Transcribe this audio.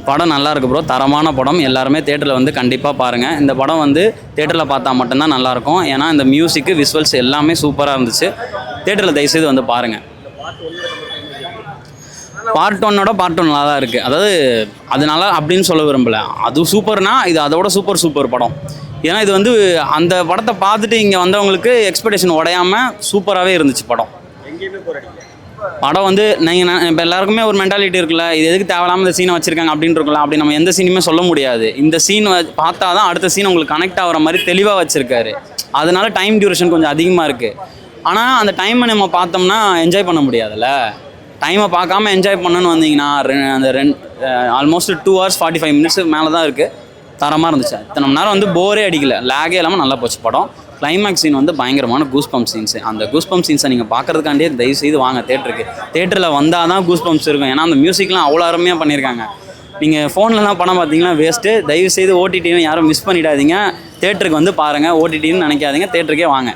படம் நல்லா இருக்கு ப்ரோ, தரமான படம். எல்லாருமே தேட்டரில் வந்து கண்டிப்பாக பாருங்கள். இந்த படம் வந்து தேட்டரில் பார்த்தா மட்டும்தான் நல்லாயிருக்கும். ஏன்னா இந்த மியூசிக்கு விஷுவல்ஸ் எல்லாமே சூப்பராக இருந்துச்சு. தேட்டரில் தயவுசெய்து வந்து பாருங்கள். பார்ட் ஒன்னோட பார்ட் ஒன் நல்லா தான் இருக்குது. அதாவது அதனால அப்படின்னு சொல்ல விரும்பலை, அது சூப்பர்னா இது அதோட சூப்பர் படம். ஏன்னா இது வந்து அந்த படத்தை பார்த்துட்டு இங்கே வந்தவங்களுக்கு எக்ஸ்பெக்டேஷன் உடையாமல் சூப்பராகவே இருந்துச்சு படம். படம் வந்து நீங்கள் இப்போ எல்லாருக்குமே ஒரு மென்டாலிட்டி இருக்குல்ல, இது எதுக்கு தேவையில்லாமல் இந்த சீனை வச்சுருக்காங்க அப்படின்னு இருக்கலாம். அப்படி நம்ம எந்த சீனுமே சொல்ல முடியாது. இந்த சீன் பார்த்தா தான் அடுத்த சீன் உங்களுக்கு கனெக்ட் ஆகிற மாதிரி தெளிவாக வச்சுருக்காரு. அதனால டைம் டியூரேஷன் கொஞ்சம் அதிகமாக இருக்குது. ஆனால் அந்த டைமை நம்ம பார்த்தோம்னா என்ஜாய் பண்ண முடியாதுல்ல. டைமை பார்க்காம என்ஜாய் பண்ணணுன்னு வந்தீங்கன்னா அந்த ஆல்மோஸ்ட் 2 hours 45 minutes மேலே தான் இருக்குது. தரமாக இருந்துச்சு. இத்தனை மணி நேரம் வந்து போரே அடிக்கல, லேகே இல்லாமல் நல்லா போச்சு படம். கிளைமேக்ஸ் சீன் வந்து பயங்கரமான கூஸ் பம்ப் சீன்ஸு. அந்த கூஸ் பம்ப் சீன்ஸை நீங்கள் பார்க்குறதுக்காண்டியே தயவு செய்து வாங்க தேட்டருக்கு. தேட்டரில் வந்தால் தான் கூஸ் பம்ப்ஸ் இருக்கும். ஏன்னா அந்த மியூசிக்லாம் அவ்வளோ அருமையாக பண்ணியிருக்காங்க. நீங்கள் ஃபோன்லலாம் படம் பார்த்தீங்கன்னா வேஸ்ட்டு. தயவு செய்து ஓடிடின்னு யாரும் மிஸ் பண்ணிடாதீங்க. தேட்டருக்கு வந்து பாருங்கள். ஓடிடின்னு நினைக்காதீங்க, தேட்டருக்கே வாங்க.